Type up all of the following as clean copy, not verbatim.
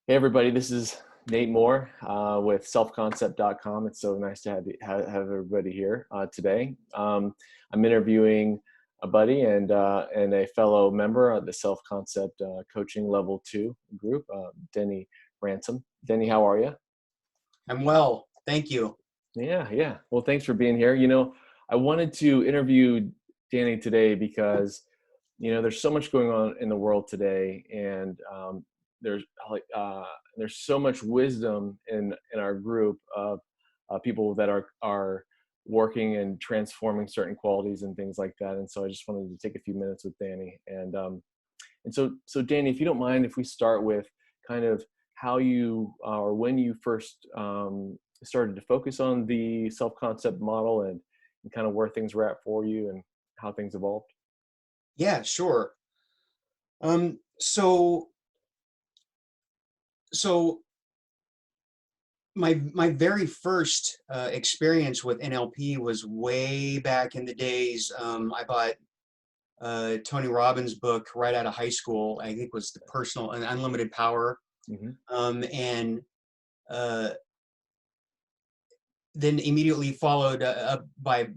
Hey everybody, this is Nate Moore with selfconcept.com. It's so nice to have everybody here today. I'm interviewing a buddy and a fellow member of the Self Concept Coaching Level 2 group, Denny Ransom. Denny, how are you? I'm well, thank you. Yeah. Well, thanks for being here. I wanted to interview Danny today because there's so much going on in the world today, and there's like there's so much wisdom in our group of people that are working and transforming certain qualities and things like that. And so I just wanted to take a few minutes with Danny, and so Danny, if you don't mind, if we start with kind of how you or when you first started to focus on the self-concept model, and kind of where things were at for you and how things evolved. Yeah, sure. Um, so so my very first experience with NLP was way back in the days. I bought Tony Robbins' book right out of high school. I think it was the Personal and Unlimited Power, Hmm. and uh, then immediately followed up by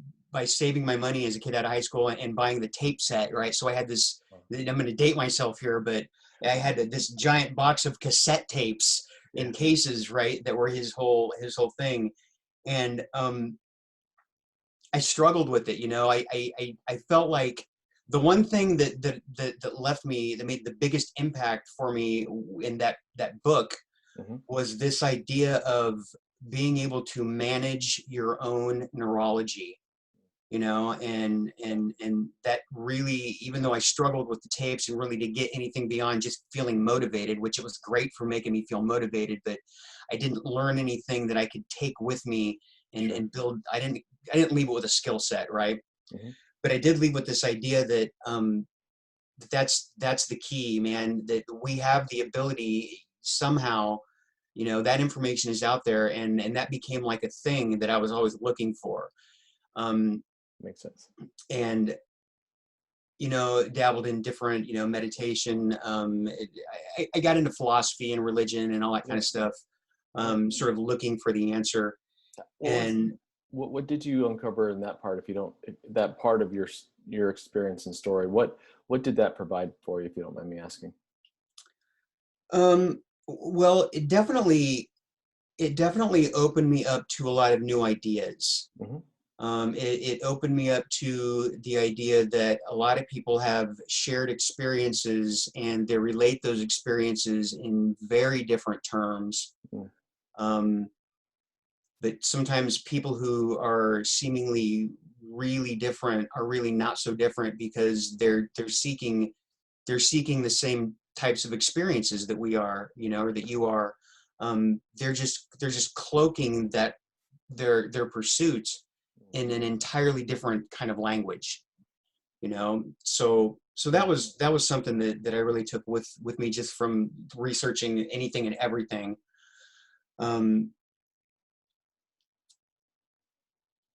saving my money as a kid out of high school and buying the tape set, right? So I had this, I'm going to date myself here, but I had this giant box of cassette tapes Yeah. in cases, right? That were his whole thing. And I struggled with it. I felt like the one thing that left me, that made the biggest impact for me in that book, Hmm. was this idea of being able to manage your own neurology, and that really, even though I struggled with the tapes and really to get anything beyond just feeling motivated, which it was great for making me feel motivated, but I didn't learn anything that I could take with me and Sure. and build. I didn't leave it with a skill set, right? Hmm. But I did leave with this idea that that's the key, man, that we have the ability somehow, that information is out there, and that became like a thing that I was always looking for. um, Makes sense. and dabbled in different, meditation. I got into philosophy and religion and all that kind Yeah. of stuff, Yeah. sort of looking for the answer. What was And what did you uncover in that part? If you don't, that part of your experience and story, what did that provide for you? If you don't mind me asking. well, it definitely opened me up to a lot of new ideas. Hmm. It opened me up to the idea that a lot of people have shared experiences and they relate those experiences in very different terms. Mm. Um, but sometimes people who are seemingly really different are really not so different, because they're seeking the same types of experiences that we are, or that you are. They're just cloaking their pursuits in an entirely different kind of language. So that was something that I really took with me, just from researching anything and everything. um,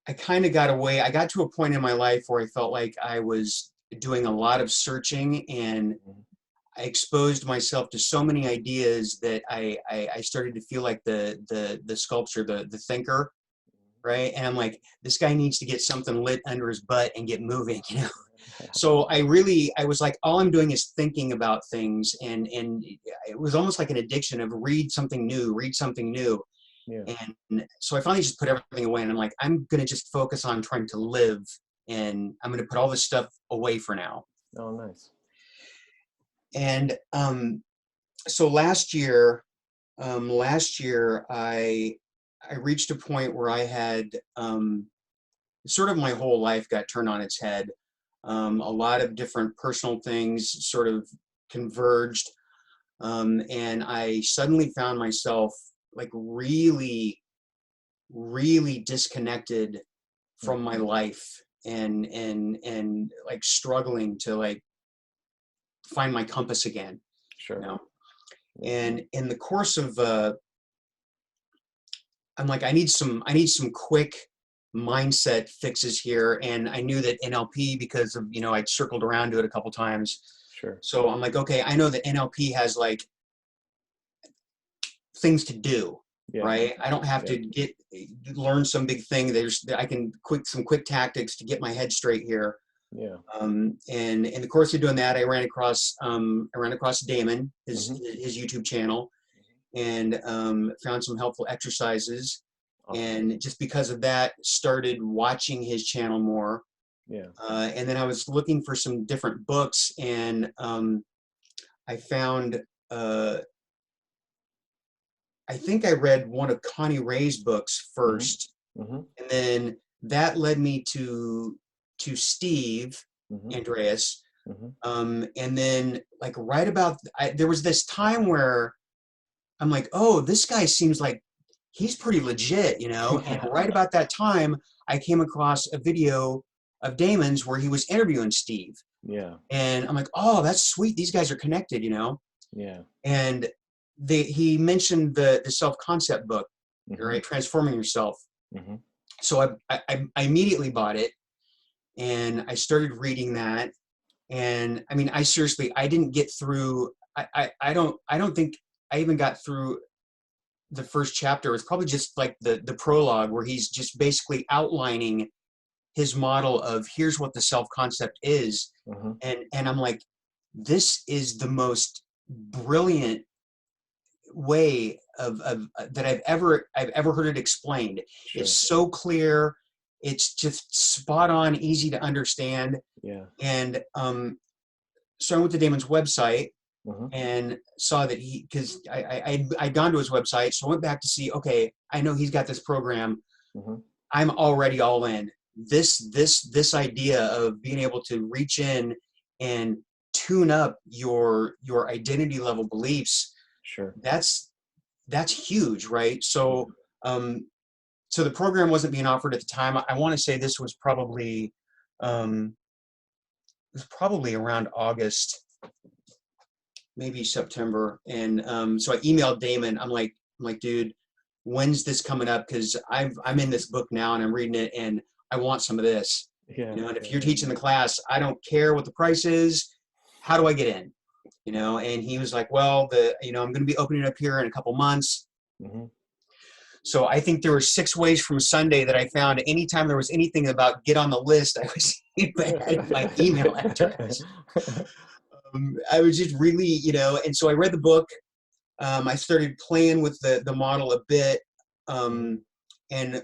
I kind of got away. I got to a point in my life where I felt like I was doing a lot of searching, and Mhm. I exposed myself to so many ideas that I started to feel like the sculpture, the thinker, right? And I'm like, this guy needs to get something lit under his butt and get moving, So I was like, all I'm doing is thinking about things, and it was almost like an addiction of read something new, read something new. Yeah. And so I finally just put everything away, and I'm like, I'm going to just focus on trying to live, and I'm going to put all this stuff away for now. Oh, nice. And so last year I reached a point where I had, sort of, my whole life got turned on its head. A lot of different personal things sort of converged, and I suddenly found myself like really, really disconnected Mm. from my life, and like struggling to like find my compass again, you Sure. know. Yeah. And in the course of I'm like, I need some quick mindset fixes here. And I knew that NLP, because of, I'd circled around to it a couple times. Sure. So I'm like, okay, I know that NLP has like things to do, Yeah. right? I don't have Yeah. to learn some big thing. I can some quick tactics to get my head straight here. Yeah. And in the course of doing that, I ran across Damon, Hmm. his YouTube channel, and found some helpful exercises. Awesome. And just because of that, started watching his channel more. Yeah. And then I was looking for some different books, and I found, I think I read one of Connie Ray's books Hmm. first, Hmm. and then that led me to Steve Hmm. Andreas. Hmm. And then like right about, there was this time where I'm like, oh, this guy seems like he's pretty legit, you know? And Yeah. right about that time, I came across a video of Damon's where he was interviewing Steve. Yeah. And I'm like, oh, that's sweet. These guys are connected, you know? Yeah. And he mentioned the self-concept book, Hmm. right? Transforming Yourself. Hmm. So I immediately bought it and I started reading that. And I mean, I didn't get through, I don't think I even got through the first chapter. It's probably just like the prologue where he's just basically outlining his model of here's what the self-concept is. Hmm. And I'm like, this is the most brilliant way of that I've ever heard it explained. It's Sure. so clear. It's just spot on, easy to understand. Yeah. And so I went to Damon's website Hmm. and saw that because I'd gone to his website, so I went back to see. Okay, I know he's got this program. Hmm. I'm already all in. This idea of being able to reach in and tune up your identity level beliefs, Sure. that's huge, right? Yeah. Um, so the program wasn't being offered at the time. I want to say this um, was probably around August, maybe September. And so I emailed Damon. I'm like, dude, when's this coming up? Because I'm in this book now and I'm reading it and I want some of this. Yeah. You know, and if Yeah. you're Yeah. teaching the class, I don't care what the price is. How do I get in? You know, and he was like, well, I'm going to be opening up here in a couple months. Hmm. So I think there were 6 ways from Sunday that I found. Anytime there was anything about get on the list, I was in my email address. I was just really, and so I read the book. I started playing with the model a bit, Hmm. and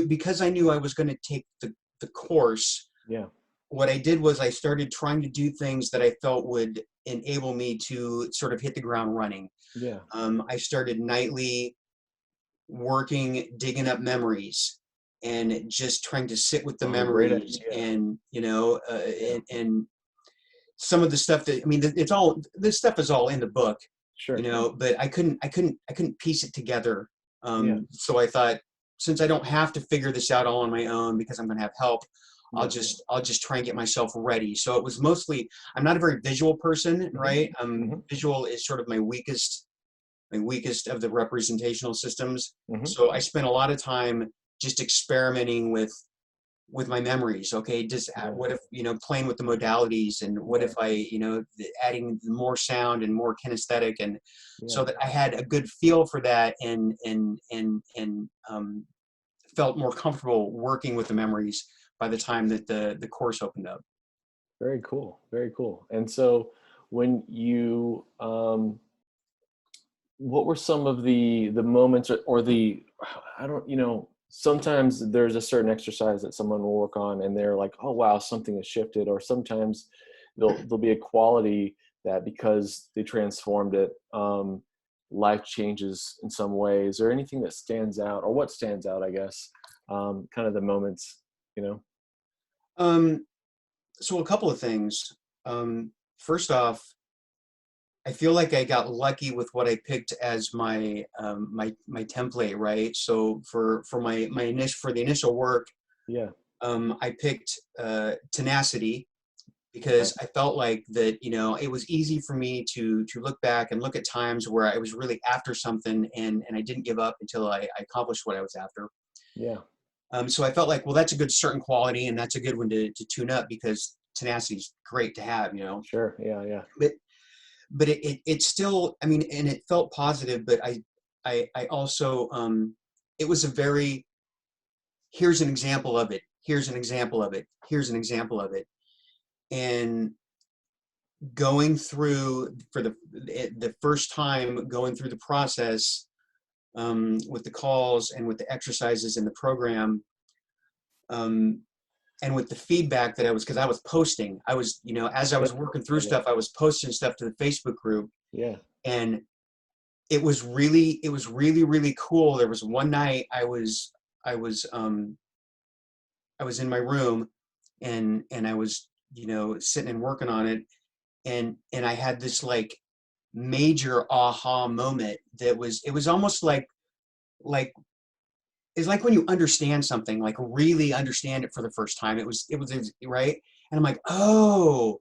because I knew I was going to take the course. Yeah. What I did was I started trying to do things that I felt would enable me to sort of hit the ground running. Yeah. I started nightly working, digging up memories, and just trying to sit with the Oh, great memories, idea. and Yeah. and some of the stuff that I mean, this stuff is all in the book, Sure. but I couldn't piece it together. Yeah. So I thought, since I don't have to figure this out all on my own because I'm going to have help, I'll Yeah. just I'll just try and get myself ready. So it was mostly, I'm not a very visual person, Hmm. right? Hmm. Visual is sort of my weakest of the representational systems. Hmm. So I spent a lot of time just experimenting with my memories. Okay, just Yeah. what if, playing with the modalities, and what if Yeah. I, adding more sound and more kinesthetic, and so Yeah. that I had a good feel for that, and felt more comfortable working with the memories by the time that the course opened up. Very cool. Very cool. And so when you what were some of the moments, or the, I don't, sometimes there's a certain exercise that someone will work on and they're like, oh wow, something has shifted. Or sometimes there'll be a quality that, because they transformed it, life changes in some way. Is there anything that stands out, or what stands out, I guess, kind of the moments, you know? Um, so a couple of things. First off, I feel like I got lucky with what I picked as my template, right? So for the initial work, Yeah. I picked tenacity, Okay. because I felt like that, it was easy for me to look back and look at times where I was really after something, and I didn't give up until I accomplished what I was after. Yeah. So I felt like, well, that's a good certain quality, and that's a good one to tune up, because tenacity is great to have. Sure. Yeah. Yeah. But it still, I mean, and it felt positive, but I also, it was a very, here's an example of it, here's an example of it, here's an example of it. And going through for the first time going through the process, with the calls and with the exercises in the program, um, and with the feedback that I was, because I was posting, I was, as I Yeah. was working through Yeah. stuff, I was posting stuff to the Facebook group, Yeah. and it was really cool. There was one night I was um I was in my room, and I was, sitting and working on it, and I had this like major aha moment that was, it was almost like it's like when you understand something, like really understand it for the first time. It was right. And I'm like, oh,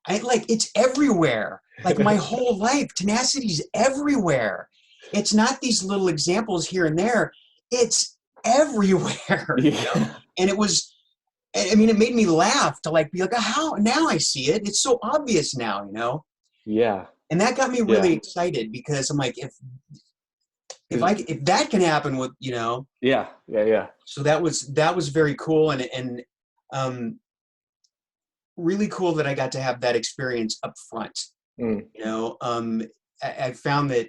I like, it's everywhere. Like my whole life, tenacity's everywhere. It's not these little examples here and there. It's everywhere, Yeah. And it was, I mean, it made me laugh to like be like, how now I see it. It's so obvious now. Yeah. And that got me Yeah. really excited, because I'm like, Because if that can happen with, yeah. Yeah. Yeah. so that was very cool, and um, really cool that I got to have that experience up front. Mm, I found that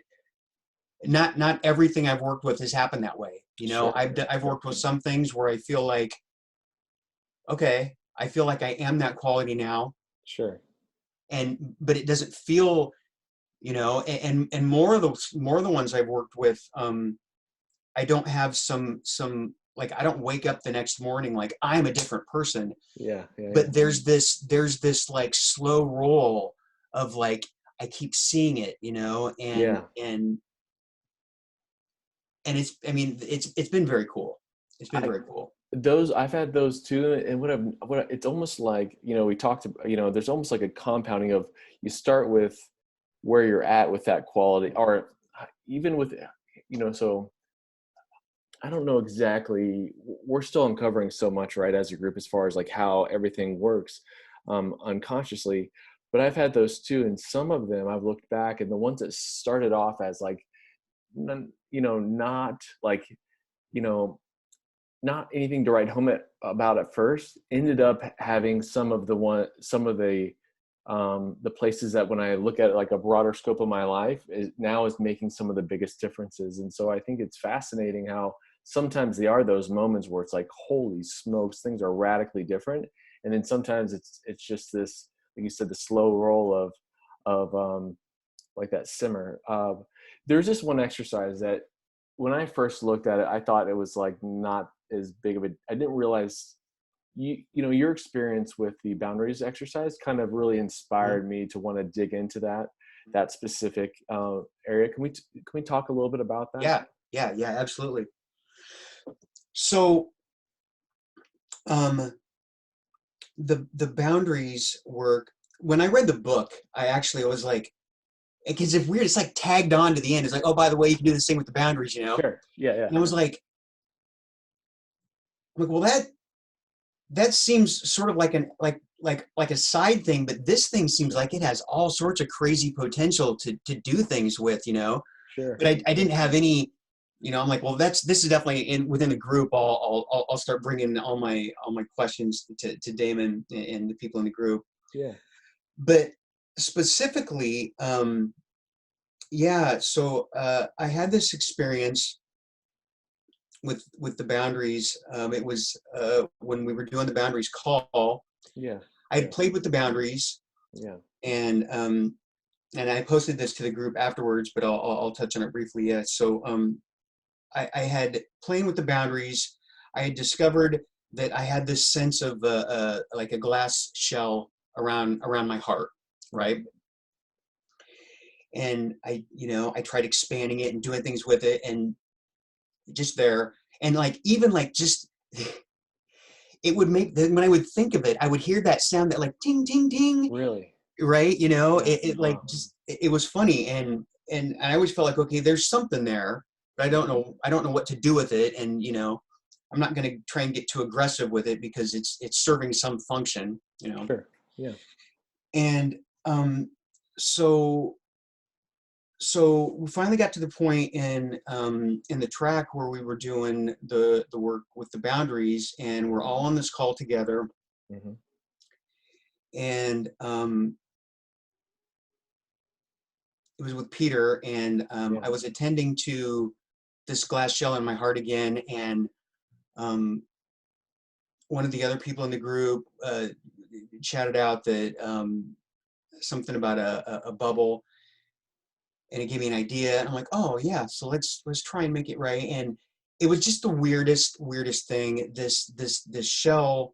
not everything I've worked with has happened that way. sure. I've Sure. worked with some things where I feel like, okay, I feel like I am that quality now, Sure. and but it doesn't feel, and more of the ones I've worked with, I don't have some like, I don't wake up the next morning like I'm a different person, Yeah. Yeah. Yeah. but there's this like slow roll of like, I keep seeing it, and Yeah. I mean, it's been very cool. It's been I very cool. those I've had those too, and it's almost like, we talked about, there's almost like a compounding of, you start with where you're at with that quality, or even with, so I don't know exactly. We're still uncovering so much, right, as a group, as far as like how everything works, unconsciously. But I've had those too, and some of them I've looked back, and the ones that started off as like, not like, you know, not anything to write home about at first, ended up having some of the places that, when I look at it like a broader scope of my life, is making some of the biggest differences. And so I think it's fascinating how sometimes they are those moments where it's like, holy smokes, things are radically different. And then sometimes it's just this, like you said, the slow roll of like that simmer. There's this one exercise that when I first looked at it, I thought it was like not as big of a, I didn't realize your experience with the boundaries exercise kind of really Mhm. inspired me to want to dig into that specific area. Can we talk a little bit about that? Yeah, yeah, yeah, absolutely. So, um, the boundaries work. When I read the book, I actually was like, because it's weird. It's like tagged on to the end. It's like, oh, by the way, you can do this thing with the boundaries. Sure. Yeah. Yeah. And I was like, well, that seems sort of like an like a side thing, but this thing seems like it has all sorts of crazy potential to do things with. Sure. But I didn't have any. I'm like, well, this is definitely within the group. I'll start bringing all my questions to Damon and the people in the group. Yeah. But specifically, yeah. So I had this experience with the boundaries. It was when we were doing the boundaries call. Yeah. I had Yeah. played with the boundaries, Yeah. and I posted this to the group afterwards, but I'll touch on it briefly. Yeah. So I had playing with the boundaries. I had discovered that I had this sense of like a glass shell around my heart, Right. right? And I tried expanding it and doing things with it, and just there, and like even like just it would make when I would think of it, I would hear that sound, that like ting ting ting, Really. right? Yeah. It like Wow. just it was funny, and I always felt like, okay, there's something there, but I don't know what to do with it, and I'm not going to try and get too aggressive with it. Because it's serving some function. Sure. Yeah. And so so we finally got to the point in the track where we were doing the work with the boundaries, and we're all on this call together. Hmm. And it was with Peter, and Yeah. I was attending to this glass shell in my heart again, and um, one of the other people in the group chatted out that something about a bubble, and it gave me an idea, and I'm like, oh yeah, so let's try and make it right. And it was just the weirdest thing. This shell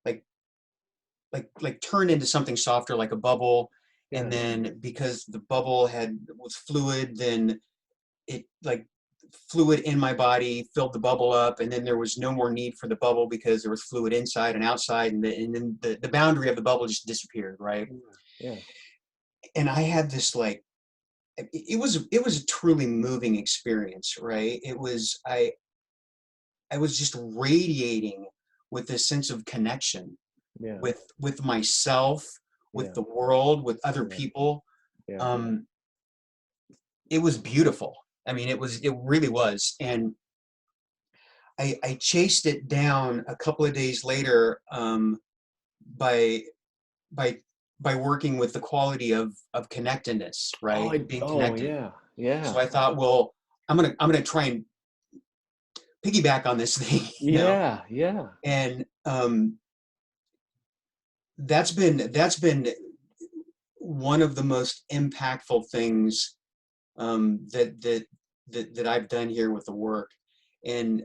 like like turned into something softer, like a bubble, and Yeah. then because the bubble had was fluid, then it like fluid in my body filled the bubble up, and then there was no more need for the bubble because there was fluid inside and outside, and then the boundary of the bubble just disappeared, right? Yeah. Yeah. And I had this like it was a truly moving experience, right? I was just radiating with this sense of connection Yeah. with myself, with Yeah. the world, with other Yeah. people. Yeah. um it was beautiful. I mean, it really was. And I chased it down a couple of days later, by by by working with the quality of connectedness, Oh, right? Being oh connected. yeah. So Yeah. I thought, well, I'm gonna try and piggyback on this thing, Yeah. Yeah. and that's been one of the most impactful things that I've done here with the work. And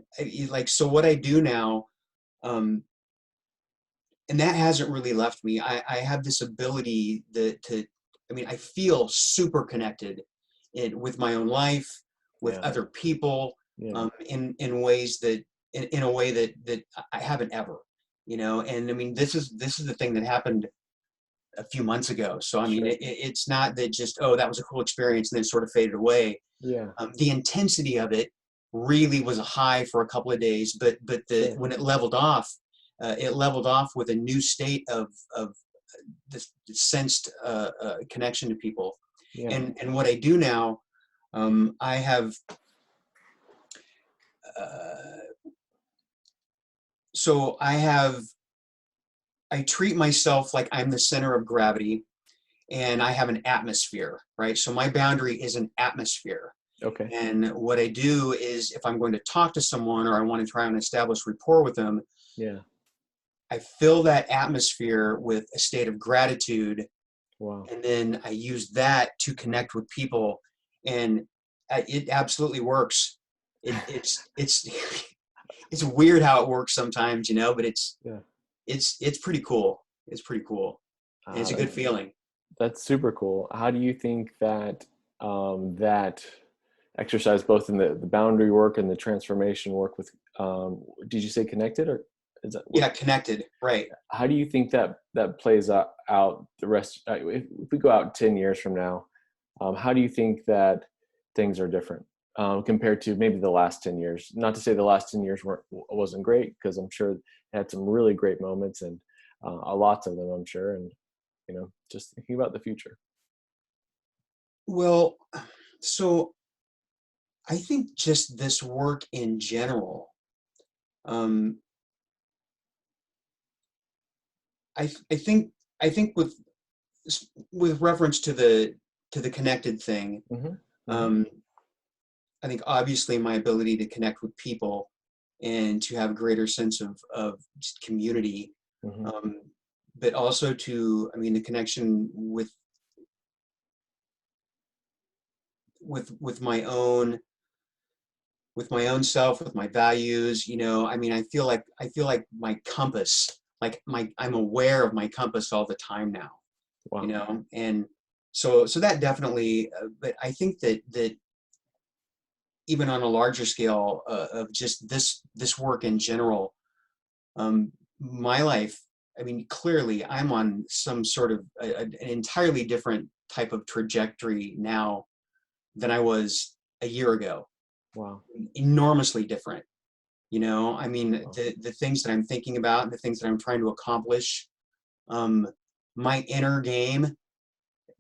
like, so what I do now, um, and that hasn't really left me. I have this ability that to, I mean, I feel super connected with my own life, with Yeah. other people, Yeah. in ways that, in a way that I haven't ever, And I mean, this is the thing that happened a few months ago. So I mean, Sure. it's not that just, oh, that was a cool experience and then sort of faded away. Yeah. The intensity of it really was a high for a couple of days, but Sure. when it leveled off with a new state of this sensed connection to people. Yeah. And what I do now, I have uh, so I treat myself like I'm the center of gravity, and I have an atmosphere, right? So my boundary is an atmosphere. Okay. And what I do is, if I'm going to talk to someone or I want to try and establish rapport with them, Yeah. I fill that atmosphere with a state of gratitude, Wow. and then I use that to connect with people, and it absolutely works. It's it's weird how it works sometimes, but Yeah. it's pretty cool. It's pretty cool, and it's a good That's feeling. that's super cool. How do you think that that exercise, both in the boundary work and the transformation work with, did you say connected, or is that what? Yeah, connected, right? How do you think that that plays out the rest? If we go out 10 years from now, how do you think that things are different compared to maybe the last 10 years? Not to say the last 10 years wasn't great, because I'm sure it had some really great moments, and lots of them, I'm sure. And, just thinking about the future. Well, so I think just this work in general. Um, I think with reference to the connected thing, Hmm. Hmm. um, I think obviously my ability to connect with people and to have a greater sense of just community, Hmm. um, but also to, I mean, the connection with my own self, with my values. I mean, I feel like my compass, like I'm aware of my compass all the time now. Wow. And so that definitely, but I think that even on a larger scale, of just this work in general, my life, I mean, clearly I'm on some sort of an entirely different type of trajectory now than I was a year ago. Wow. Enormously different. I mean, Wow. the things that I'm thinking about, the things that I'm trying to accomplish, um, my inner game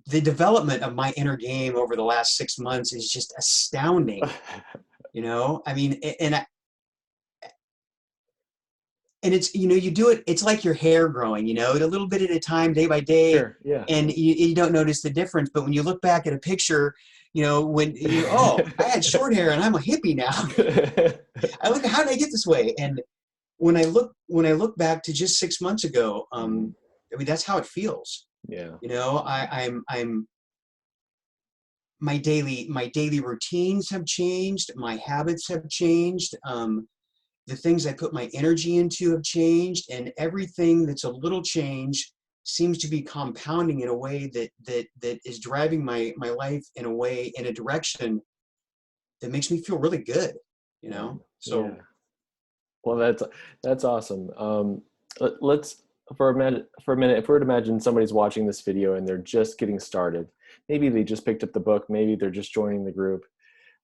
the development of my inner game over the last 6 months is just astounding. You know, I mean, and it's, you know, you do it, it's like your hair growing, you know, a little bit at a time, day by day, Sure. Yeah. and you don't notice the difference. But when you look back at a picture, you know, when you, oh, I had short hair and I'm a hippie now. I look, how did I get this way? And when I look back to just 6 months ago, Mhm. I mean, that's how it feels. Yeah. You know, I'm my daily routines have changed, my habits have changed. The things I put my energy into have changed, and everything that's a little change seems to be compounding in a way that is driving my life in a way, in a direction that makes me feel really good, you Yeah. know? Yeah. So Well, that's awesome. Let's for a minute, if we were to imagine somebody's watching this video and they're just getting started, maybe they just picked up the book, maybe they're just joining the group,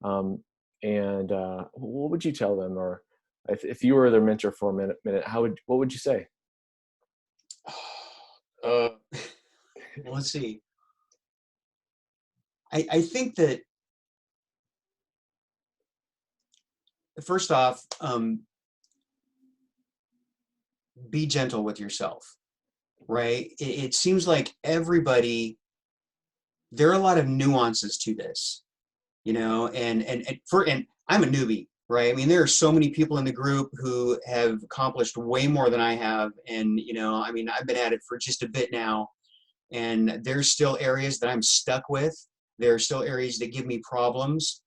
um, and what would you tell them, or if you were their mentor for a minute, what would you say? uh, well, let's see. I think that first off, be gentle with yourself, right? It seems like everybody, there are a lot of nuances to this, you know, and I'm a newbie, right? I mean, there are so many people in the group who have accomplished way more than I have, and you know, I mean, I've been at it for just a bit now, and there's still areas that I'm stuck with. There are still areas that give me problems,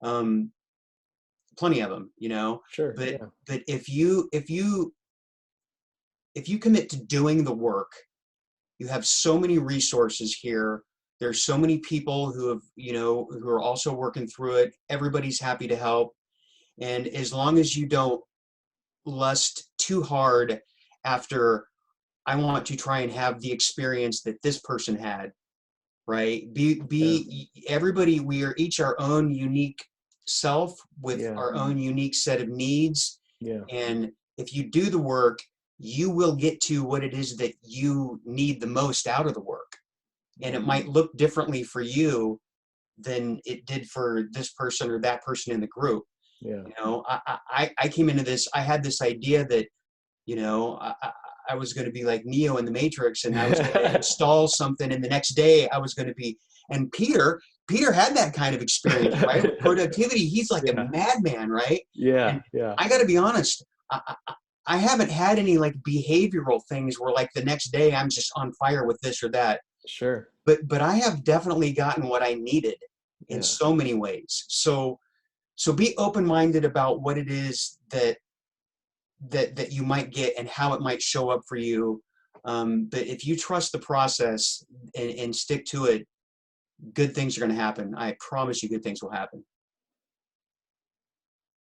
um, plenty of them, you know. Sure. But Yeah. if you commit to doing the work, you have so many resources here. There's so many people who have, you know, who are also working through it. Everybody's happy to help. And as long as you don't lust too hard after, I want to try and have the experience that this person had, right? Yeah. Everybody, we are each our own unique self with Yeah. our own unique set of needs. Yeah. And if you do the work, you will get to what it is that you need the most out of the work. And Yeah. it might look differently for you than it did for this person or that person in the group. Yeah. You know, I came into this, I had this idea that, you know, I was going to be like Neo in the Matrix, and I was going to install something, and the next day I was going to be, and Peter had that kind of experience, right? With productivity, he's like a Yeah. madman, right? Yeah. And Yeah. I got to be honest, I haven't had any like behavioral things where like the next day I'm just on fire with this or that, Sure. but I have definitely gotten what I needed in Yeah. so many ways. So be open-minded about what it is that you might get and how it might show up for you. But if you trust the process and stick to it, good things are going to happen. I promise you, good things will happen.